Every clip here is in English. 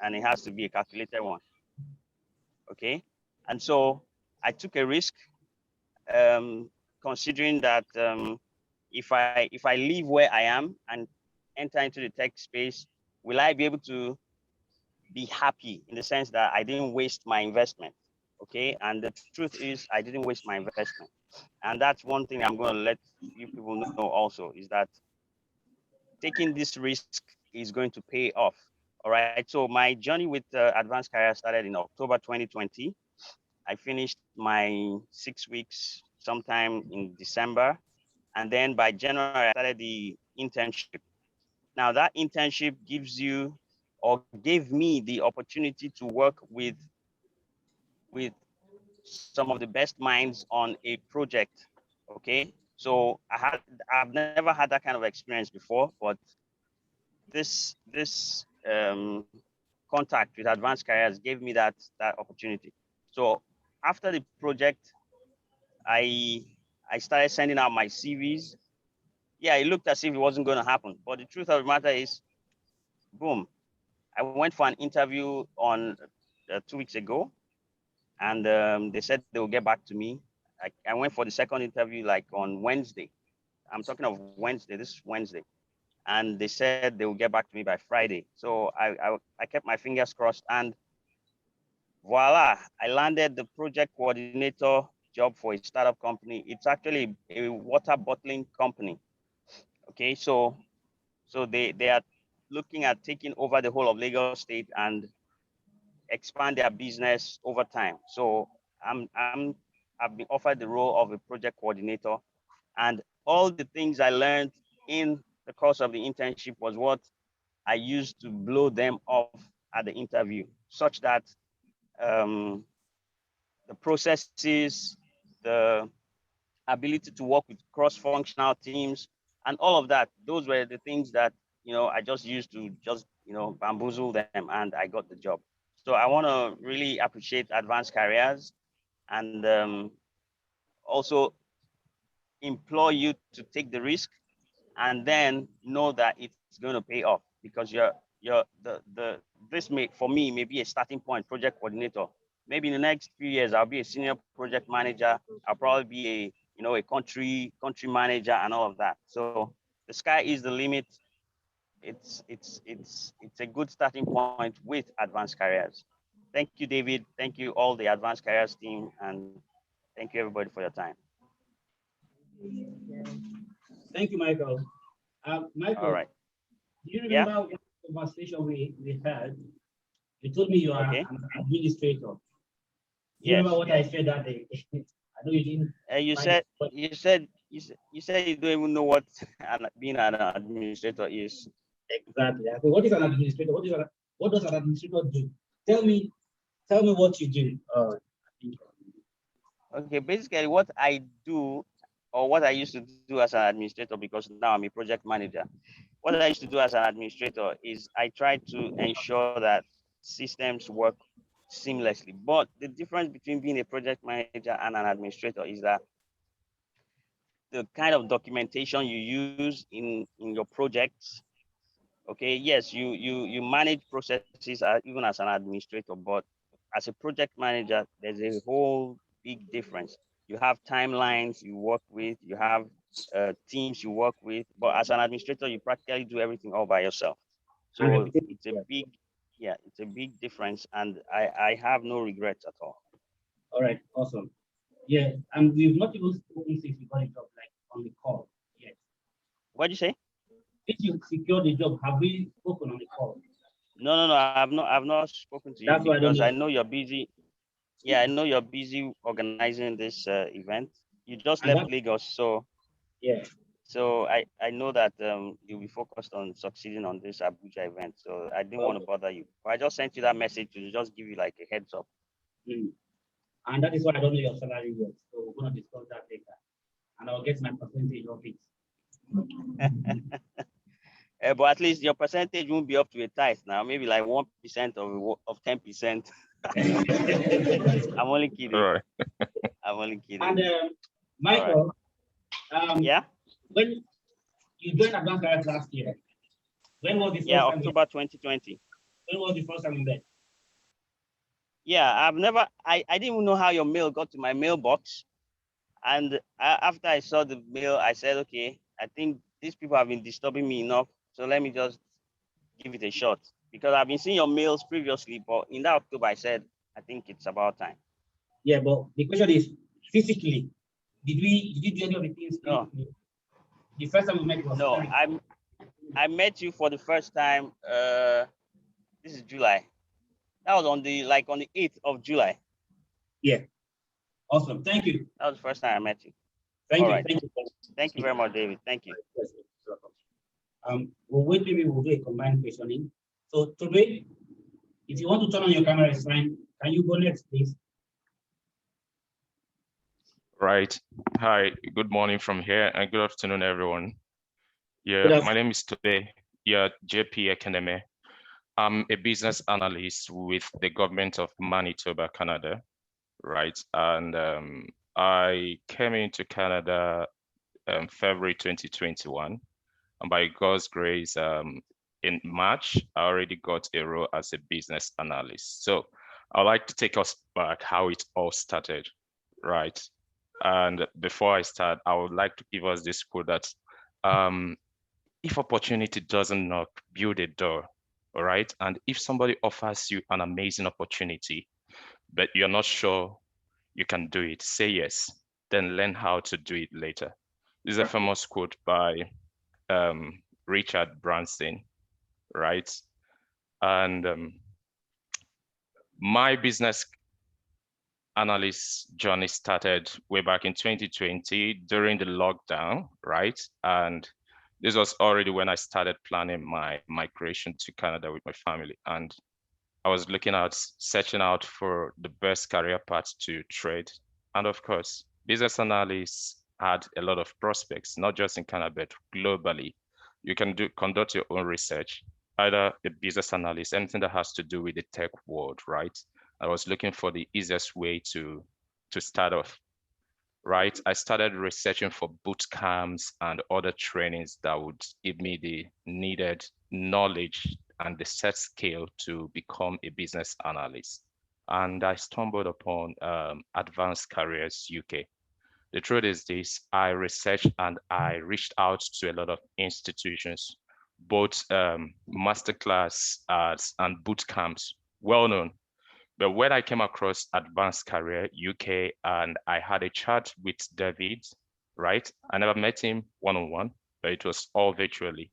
and it has to be a calculated one. Okay, and so I took a risk, considering that if I leave where I am and enter into the tech space, will I be able to be happy in the sense that I didn't waste my investment? Okay, and the truth is I didn't waste my investment, and that's one thing I'm going to let you people know also, is that taking this risk is going to pay off. All right, so my journey with Advanced Career started in October 2020. I finished my 6 weeks sometime in December. And then by January, I started the internship. Now that internship gives you, or gave me, the opportunity to work with some of the best minds on a project. Okay, so I've never had that kind of experience before, but this contact with Advanced Careers gave me that opportunity. So after the project, I started sending out my CVs. Yeah, it looked as if it wasn't going to happen, but the truth of the matter is, boom, I went for an interview on 2 weeks ago, and they said they will get back to me. I went for the second interview like on Wednesday. I'm talking of Wednesday, this Wednesday, and they said they will get back to me by Friday. So I kept my fingers crossed, and voila, I landed the project coordinator job for a startup company. It's actually a water bottling company. Okay, so they are looking at taking over the whole of Lagos State and expand their business over time. So I've been offered the role of a project coordinator, and all the things I learned in the course of the internship was what I used to blow them off at the interview, such that the processes, the ability to work with cross-functional teams, and all of that, those were the things that, I just used to just, bamboozle them, and I got the job. So I want to really appreciate Advanced Careers, and also implore you to take the risk, and then know that it's going to pay off, because this may, for me, may be a starting point, project coordinator. Maybe in the next few years, I'll be a senior project manager. I'll probably be a country manager and all of that. So the sky is the limit. It's a good starting point with Advanced Careers. Thank you, David. Thank you, all the Advanced Careers team, and thank you, everybody, for your time. Thank you, Michael. Michael, all right. Do you remember the conversation we had? You told me you are an administrator. Do you remember what I said that day? I know you didn't. You said you don't even know what being an administrator is. Exactly. I said, what is an administrator? What does an administrator do? Tell me what you do. Okay, basically what I do, or what I used to do as an administrator, because now I'm a project manager. What I used to do as an administrator is I try to ensure that systems work seamlessly. But the difference between being a project manager and an administrator is that the kind of documentation you use in your projects. Okay, yes, you manage processes even as an administrator, but as a project manager, there's a whole big difference. You have timelines you work with, you have teams you work with, but as an administrator, you practically do everything all by yourself. So it's a big difference, and I have no regrets at all. All right, awesome. Yeah, and we've not even spoken since we got a job, like on the call yet. What did you say? If you secure the job, have we spoken on the call? No, I've not spoken to you. That's because I know you're busy. Yeah, I know you're busy organizing this event. You just left Lagos, so yeah. So I know that you'll be focused on succeeding on this Abuja event. So I didn't want to bother you. But I just sent you that message to just give you like a heads up. And that is why I don't know your salary yet. So we're going to discuss that later. And I'll get my percentage of it. But at least your percentage won't be up to a tithe now. Maybe like 1% of 10%. I'm only kidding. Right. I'm only kidding. And Michael, yeah. When you joined Advanced Careers last year, when was this? Yeah, October 2020. When was the first time we met? Yeah, I didn't even know how your mail got to my mailbox. And after I saw the mail, I said, okay, I think these people have been disturbing me enough. So let me just give it a shot. Because I've been seeing your mails previously, but in that October, I said, I think it's about time. Yeah, but the question is, physically, did you do any of the things? No. The first time we met was No, I met you for the first time. This is July. That was on the 8th of July. Yeah. Awesome. Thank you. That was the first time I met you. Thank you. Thank you. Thank you very much, David. Thank you. We'll wait, maybe we'll do a combined questioning. So today, if you want to turn on your camera, it's fine. Can you go next, please? Right. Hi, good morning from here and good afternoon, everyone. Yeah, my name is Tobe. Yeah, JP Academy. I'm a business analyst with the government of Manitoba, Canada, right? And I came into Canada February 2021. And by God's grace, in March, I already got a role as a business analyst. So I'd like to take us back how it all started, right? And before I start, I would like to give us this quote that if opportunity doesn't knock, build a door, all right? And if somebody offers you an amazing opportunity, but you're not sure you can do it, say yes, then learn how to do it later. This is a famous quote by Richard Branson, right? And my business analyst journey started way back in 2020 during the lockdown, right? And this was already when I started planning my migration to Canada with my family. And I was looking at searching out for the best career path to trade. And of course, business analysts had a lot of prospects, not just in Canada, but globally. You can conduct your own research, either a business analyst, anything that has to do with the tech world, right? I was looking for the easiest way to start off, right? I started researching for boot camps and other trainings that would give me the needed knowledge and the set skill to become a business analyst. And I stumbled upon Advanced Careers UK. The truth is this, I researched and I reached out to a lot of institutions, both masterclass and boot camps, well known. But when I came across Advanced Career UK and I had a chat with David, right? I never met him one-on-one, but it was all virtually.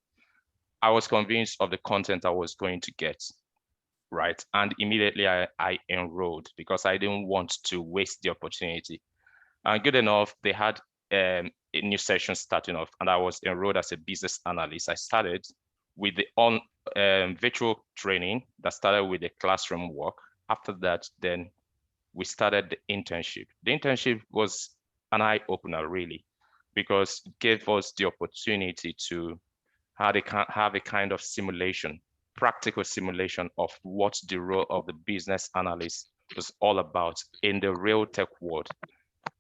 I was convinced of the content I was going to get, right? And immediately I enrolled because I didn't want to waste the opportunity. And good enough, they had a new session starting off and I was enrolled as a business analyst. I started with the virtual training that started with the classroom work. After that, then we started the internship. The internship was an eye-opener, really, because it gave us the opportunity to have a kind of simulation, practical simulation of what the role of the business analyst was all about in the real tech world.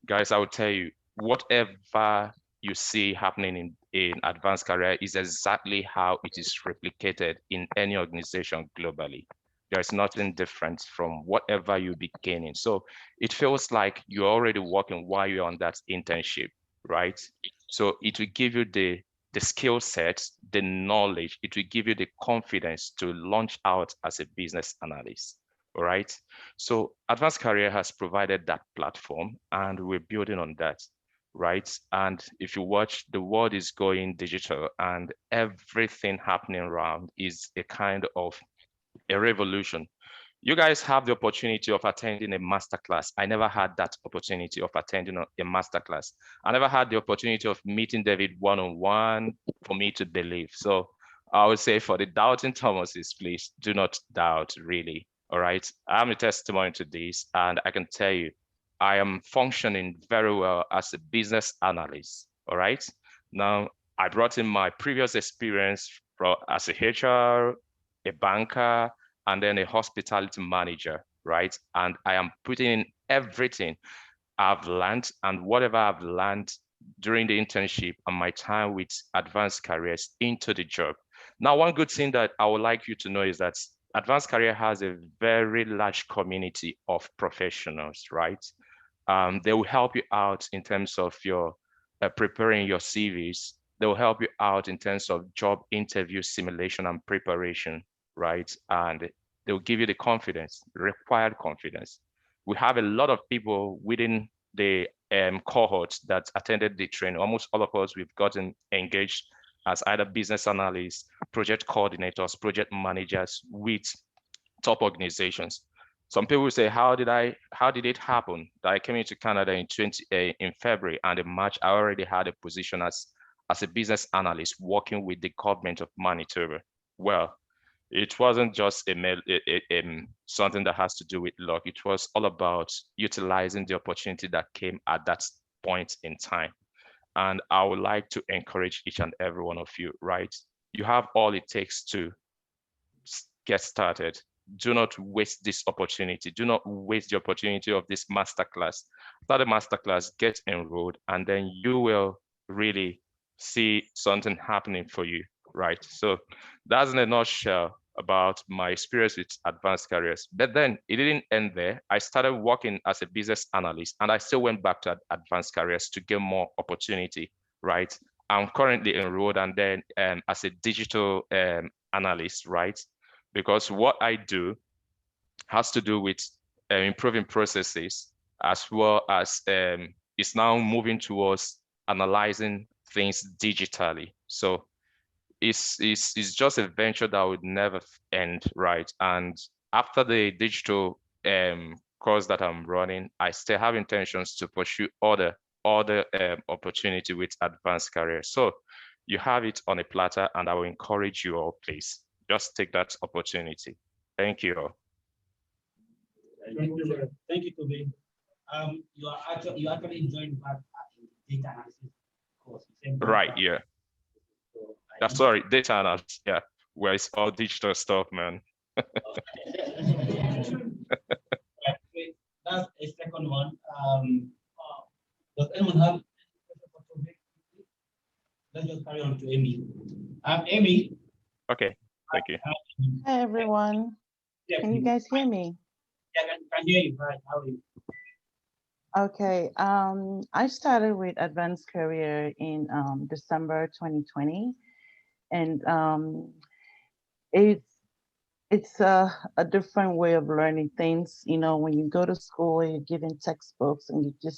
Guys, I will tell you, whatever you see happening in Advanced Career is exactly how it is replicated in any organization globally. There's nothing different from whatever you'll be gaining. So it feels like you're already working while you're on that internship, right? So it will give you the skill set, the knowledge, it will give you the confidence to launch out as a business analyst. All right. So Advanced Career has provided that platform and we're building on that, right? And if you watch, the world is going digital and everything happening around is a kind of a revolution. You guys have the opportunity of attending a masterclass. I never had that opportunity of attending a masterclass. I never had the opportunity of meeting David one-on-one for me to believe. So I would say for the doubting Thomases, please do not doubt, really. All right. I'm a testimony to this, and I can tell you, I am functioning very well as a business analyst. All right. Now, I brought in my previous experience as a HR, a banker, and then a hospitality manager, right? And I am putting in everything I've learned and whatever I've learned during the internship and my time with Advanced Careers into the job. Now, one good thing that I would like you to know is that Advanced Career has a very large community of professionals, right? They will help you out in terms of your preparing your CVs. They will help you out in terms of job interview simulation and preparation, right? And they will give you the confidence, required confidence. We have a lot of people within the cohorts that attended the training. Almost all of us, we've gotten engaged as either business analysts, project coordinators, project managers with top organizations. Some people say, how did it happen that I came into Canada in February, and in March I already had a position as a business analyst working with the government of Manitoba? Well, it wasn't just something that has to do with luck. It was all about utilizing the opportunity that came at that point in time. And I would like to encourage each and every one of you, right? You have all it takes to get started. Do not waste this opportunity. Do not waste the opportunity of this masterclass. Start a masterclass, get enrolled, and then you will really see something happening for you, right? So that's in a nutshell about my experience with advanced careers. But then it didn't end there. I started working as a business analyst, and I still went back to advanced careers to get more opportunity, right? I'm currently enrolled and then as a digital analyst, right? Because what I do has to do with improving processes, as well as it's now moving towards analyzing things digitally. So it's just a venture that would never end, right? And after the digital course that I'm running, I still have intentions to pursue other opportunity with advanced career. So you have it on a platter, and I will encourage you all, please, just take that opportunity. Thank you all. Thank you, Toby. You actually joined back data analysis course. Right, yeah. That's sorry, data analysis, yeah, where it's all digital stuff, man. That's a second one. Does anyone have? Let's just carry on to Amy. Amy. Okay, thank you. Hi, everyone. Yeah, can you guys hear me? Yeah, I can hear you. Right, how are you? Okay, I started with Advanced Career in December 2020, and it's a different way of learning things. You know, when you go to school, you're given textbooks, and you're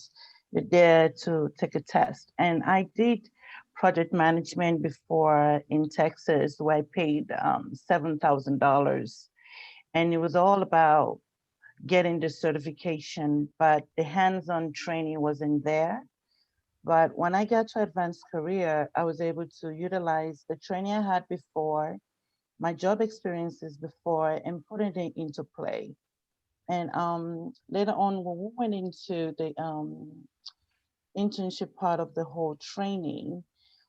there to take a test. And I did project management before in Texas, where I paid $7,000, and it was all about getting the certification, but the hands-on training wasn't there. But when I got to advanced career, I was able to utilize the training I had before, my job experiences before, and putting it into play. And later on, when we went into the internship part of the whole training,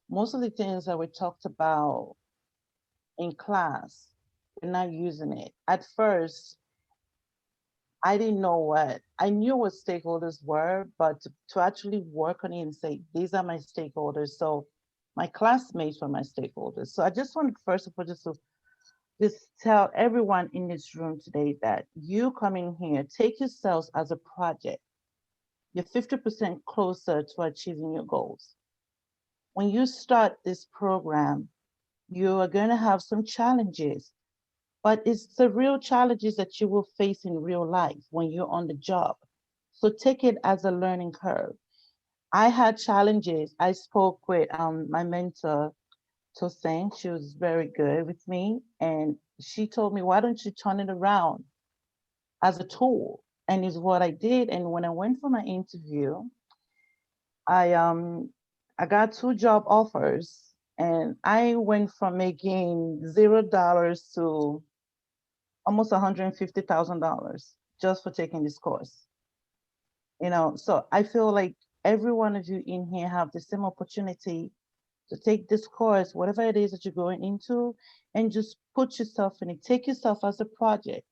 most of the things that we talked about in class, we're not using it. At first, I didn't know I knew what stakeholders were, but to actually work on it and say, these are my stakeholders. So my classmates were my stakeholders. So I just wanted, first of all, just tell everyone in this room today that you coming here, take yourselves as a project. You're 50% closer to achieving your goals. When you start this program, you are going to have some challenges, but it's the real challenges that you will face in real life when you're on the job. So take it as a learning curve. I had challenges. I spoke with my mentor, Tosin. She was very good with me. And she told me, why don't you turn it around as a tool? And is what I did. And when I went for my interview, I got 2 job offers, and I went from making $0 to almost $150,000 just for taking this course. You know, so I feel like every one of you in here have the same opportunity to take this course, whatever it is that you're going into, and just put yourself in it. Take yourself as a project.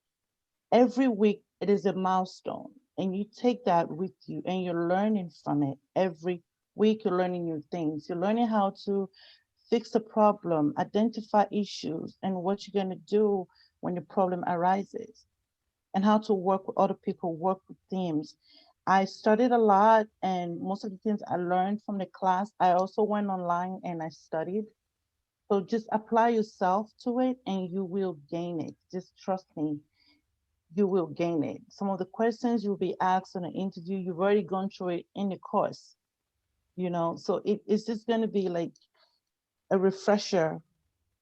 Every week it is a milestone, and you take that with you, and you're learning from it. Every week you're learning new things. You're learning how to fix a problem, identify issues, and what you're going to do when the problem arises, and how to work with other people, work with teams. I studied a lot, and most of the things I learned from the class, I also went online and I studied. So just apply yourself to it and you will gain it. Just trust me, you will gain it. Some of the questions you'll be asked in an interview, you've already gone through it in the course, so it's just going to be like a refresher.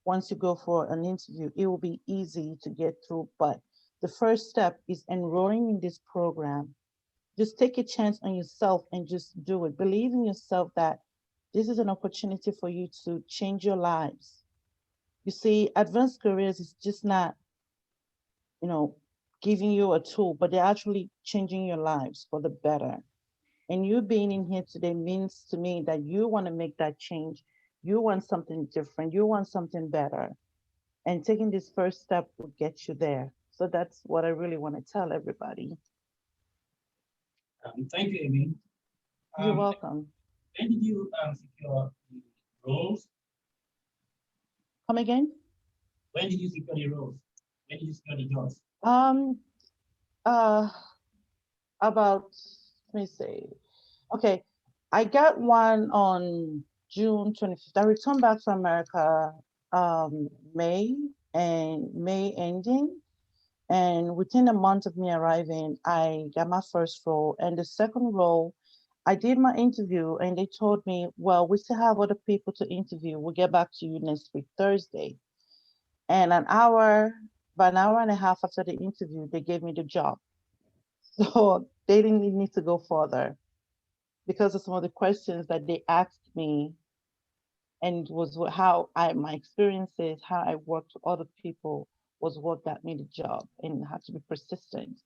Once you go for an interview, it will be easy to get through. But the first step is enrolling in this program. Just take a chance on yourself and just do it. Believe in yourself that this is an opportunity for you to change your lives. You see, advanced careers is just not, you know, giving you a tool, but they're actually changing your lives for the better. And you being in here today means to me that you want to make that change. You want something different. You want something better. And taking this first step will get you there. So that's what I really want to tell everybody. Thank you, Amy. You're welcome. When did you secure the roles? Come again? When did you secure the roles? When did you secure the jobs? Uh, about, let me see. Okay, I got one on June 25th. I returned back from America May ending. And within a month of me arriving, I got my first role. And the second role, I did my interview and they told me, well, we still have other people to interview. We'll get back to you next week, Thursday. And about an hour and a half after the interview, they gave me the job. So they didn't need me to go further because of some of the questions that they asked me, and was my experiences, how I worked with other people was what got me the job, and had to be persistent.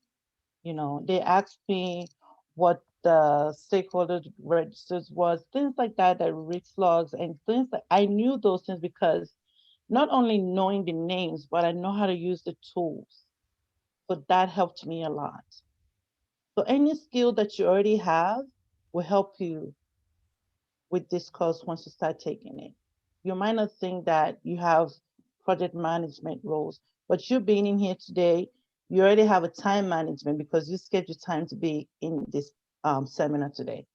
They asked me what the stakeholder registers was, things like that, that risk logs and things like I knew those things because not only knowing the names, but I know how to use the tools. So that helped me a lot. So any skill that you already have will help you with this course once you start taking it. You might not think that you have project management roles, but you being in here today, you already have a time management because you schedule time to be in this seminar today.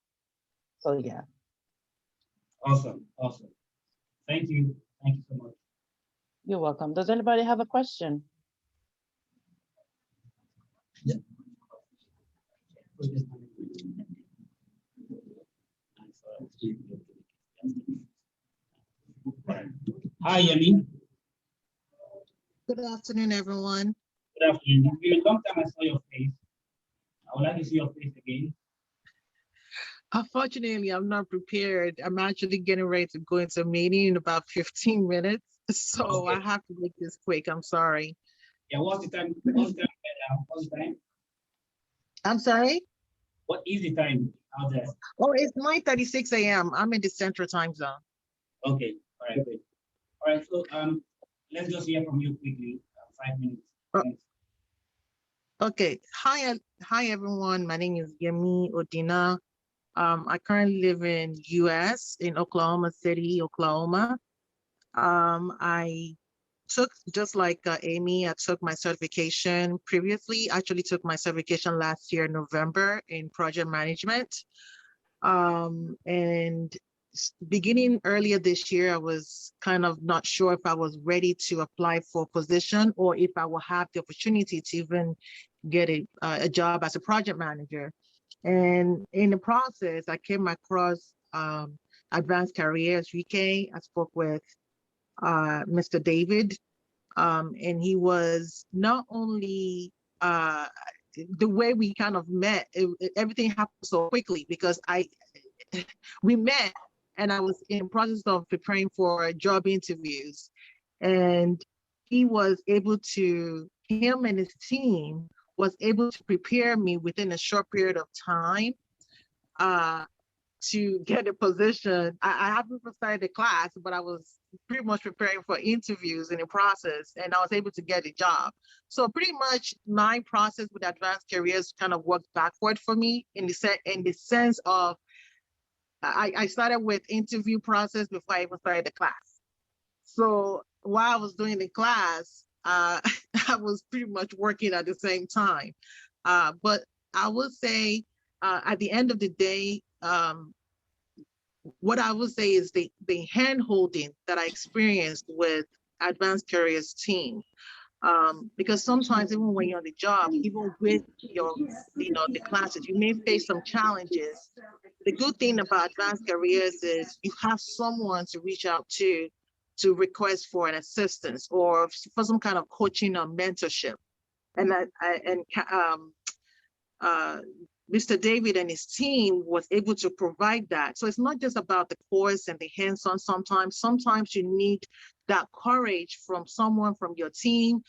So yeah. Awesome. Thank you so much. You're welcome. Does anybody have a question? Yeah. Hi, Yemi. Good afternoon, everyone. Good afternoon. It's been a long time I saw your face. I would like to see your face again. Unfortunately, I'm not prepared. I'm actually getting ready to go into a meeting in about 15 minutes. So okay. I have to make this quick. I'm sorry. Yeah, what's the time? What's the time? I'm sorry? What is the time out there? Oh, it's 9:36 a.m. I'm in the Central Time Zone. Okay. All right, good. All right, so let's just hear from you quickly. 5 minutes. Thanks. Okay. Hi everyone. My name is Yemi Odina. I currently live in US in Oklahoma City, Oklahoma. I took, just like Amy, I took my certification previously. Actually took my certification last year, November, in project management. And beginning earlier this year, I was kind of not sure if I was ready to apply for a position or if I will have the opportunity to even get a job as a project manager. And in the process, I came across Advanced Careers UK. I spoke with Mr. David, and he was not only the way we kind of met, everything happened so quickly because we met and I was in the process of preparing for job interviews, and him and his team was able to prepare me within a short period of time to get a position. I haven't started the class, but I was pretty much preparing for interviews in the process, and I was able to get a job. So pretty much my process with Advanced Careers kind of worked backward for me in the sense of I started with interview process before I even started the class. So while I was doing the class, I was pretty much working at the same time. But I would say at the end of the day, what I would say is the hand holding that I experienced with Advanced Careers team. Because sometimes even when you're on the job, even with your, the classes, you may face some challenges. The good thing about Advanced Careers is you have someone to reach out to request for an assistance or for some kind of coaching or mentorship. And Mr. David and his team was able to provide that. So it's not just about the course and the hands-on. Sometimes you need that courage from someone from your team,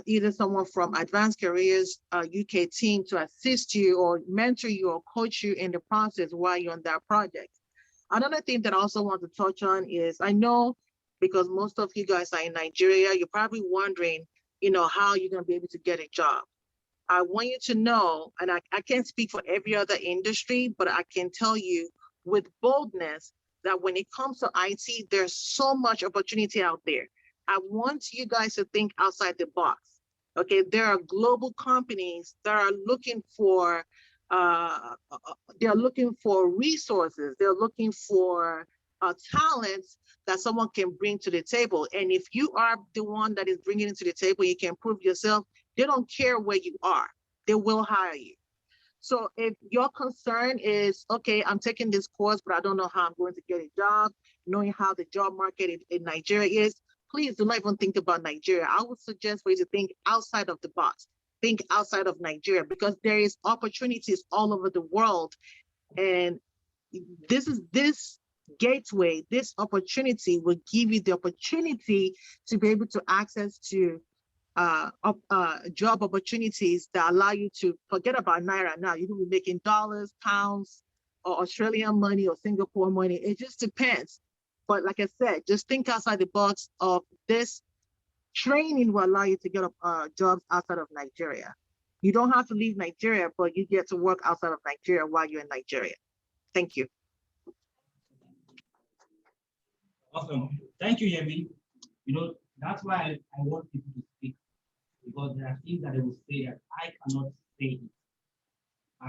either someone from Advanced Careers UK team to assist you or mentor you or coach you in the process while you're on that project. Another thing that I also want to touch on is, I know because most of you guys are in Nigeria, you're probably wondering, how you're going to be able to get a job. I want you to know, and I can't speak for every other industry, but I can tell you with boldness that when it comes to IT, there's so much opportunity out there. I want you guys to think outside the box. Okay, there are global companies that are looking for resources. They're looking for talents that someone can bring to the table. And if you are the one that is bringing it to the table, you can prove yourself. They don't care where you are. They will hire you. So if your concern is, okay, I'm taking this course, but I don't know how I'm going to get a job, knowing how the job market in Nigeria is, please do not even think about Nigeria. I would suggest for you to think outside of the box. Think outside of Nigeria, because there is opportunities all over the world. And this gateway, this opportunity will give you the opportunity to be able to access to job opportunities that allow you to forget about Naira now. You can be making dollars, pounds, or Australian money or Singapore money. It just depends. But like I said, just think outside the box of this training will allow you to get jobs outside of Nigeria. You don't have to leave Nigeria, but you get to work outside of Nigeria while you're in Nigeria. Thank you. Awesome. Thank you, Yemi. That's why I want people to speak, because there are things that they will say that I cannot say it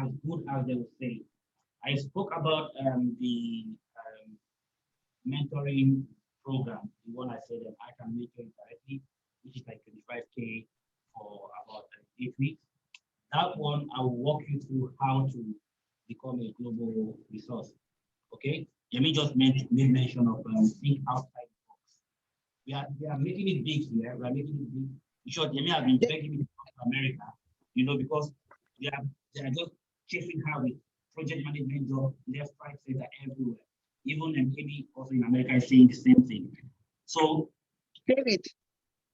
as good as they will say it. I spoke about the mentoring program, the one I said that I can mentor directly, which is like 25K for about 8 weeks. That one, I will walk you through how to become a global resource. Okay? Yemi just made mention of think outside the box. We are making it big here. We are making it big. In short, Yemi has been begging me to come to America, because they are just chasing her with project management job, left, right, center, everywhere. Even maybe also in America is saying the same thing. So, David.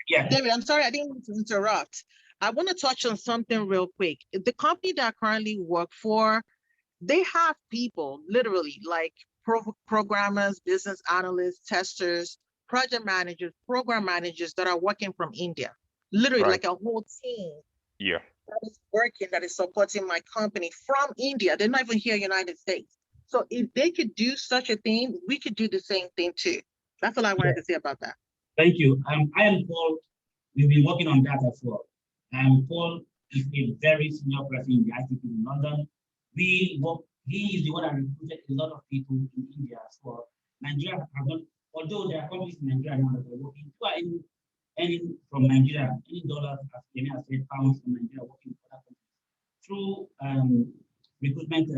Yeah. David, I'm sorry, I didn't want to interrupt. I want to touch on something real quick. The company that I currently work for, they have people literally like programmers, business analysts, testers, project managers, program managers that are working from India. Literally like a whole team. Yeah. That is working, that is supporting my company from India. They're not even here in the United States. So if they could do such a thing, we could do the same thing too. That's all I wanted to say about that. Thank you. I am Paul. We've been working on that as well. Paul is a very senior person in the IT team in London. He is the one that recruited a lot of people in India as well. Nigeria have not, although there are companies in Nigeria now that are working, who are earning from Nigeria, any dollars, as Yemi has said, pounds from Nigeria working for other countries through recruitment,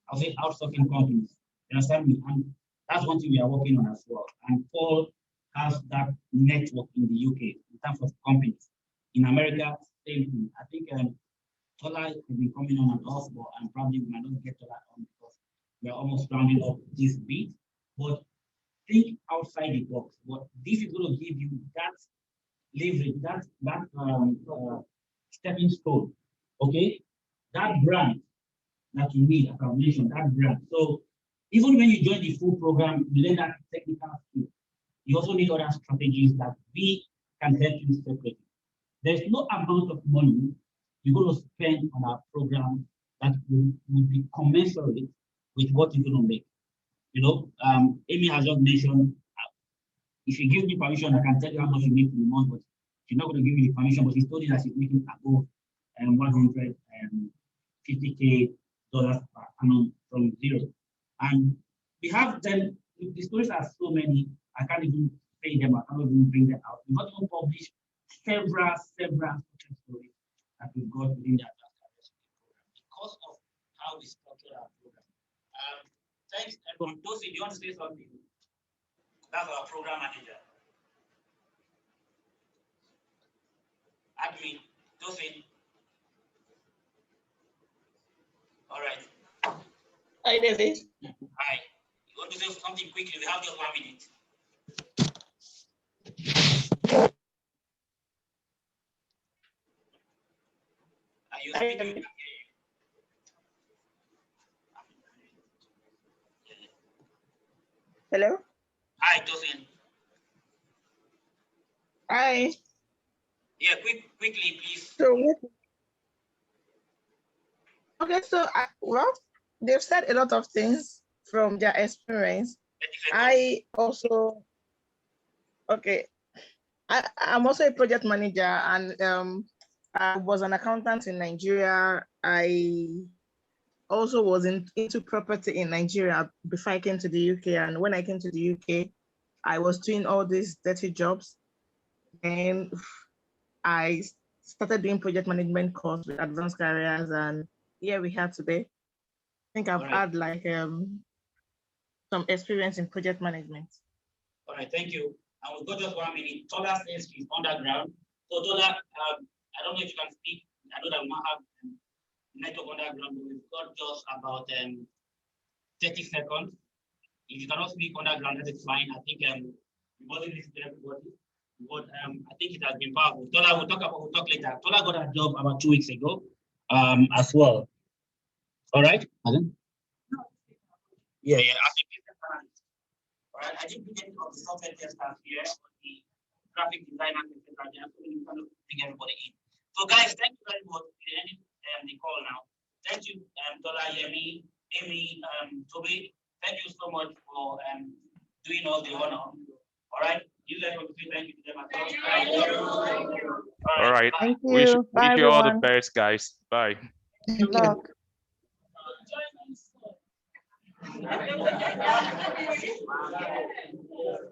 I'll say outsourcing companies. You understand me? And that's one thing we are working on as well. And Paul has that network in the UK in terms of companies. In America, same thing. I think Tola has been coming on and off, and probably we might not get Tola on because we are almost rounding up this bit. But think outside the box. But this is going to give you that leverage, that stepping stone. Okay, that brand that you need, as I mentioned, that brand. So even when you join the full program, you learn that technical skill. You also need other strategies that we can help you separately. There's no amount of money you're going to spend on our program that will be commensurate with what you're going to make. Amy has just mentioned, if you give me permission, I can tell you how much you make in a month, but She's not going to give me the permission, but she's told me that she's making above 150K dollars per annum from zero. And we have them, the stories are so many, I can't even say them, I can't even bring them out. We've not even published several success stories that we've got within the advanced careers program because of how we structure our program. Thanks, everyone. Dosi, do you want to say something? That's our program manager. Admin, Dosi. All right. Hi, David. Hi. You want to say something quickly? We have just 1 minute. Are you speaking? Hello. Hi, Tosin. Hi. Yeah, quickly, please. So, okay, so well, they've said a lot of things from their experience. I also, okay, I'm also a project manager, and I was an accountant in Nigeria. I also was into property in Nigeria before I came to the UK. And when I came to the UK, I was doing all these dirty jobs. And I started doing project management course with advanced careers, and here we have today. I think I've had like some experience in project management. All right, thank you. And we've got just 1 minute. Tola says she's underground. So Tola, I don't know if you can speak. I know that we don't have network underground, but we've got just about 30 seconds. If you cannot speak underground, that is fine. I think we wasn't listening to everybody, but I think it has been powerful. Tola, we'll talk later. Tola got a job about 2 weeks ago, as well. All right. Pardon? Yeah. As a business analyst. All right. I didn't get of the software testers here, or the graphic designers, etc. They have to really kind of bring everybody in. So, guys, thank you very much. We're ending the call now. Thank you, Tola, Yemi, Amy, Toby. Thank you so much for doing all the honor. All right. You guys want to say thank you to them as well. All right. Thank you. Wish Bye, you all the everyone. best, guys. Bye. Good luck. Thank you.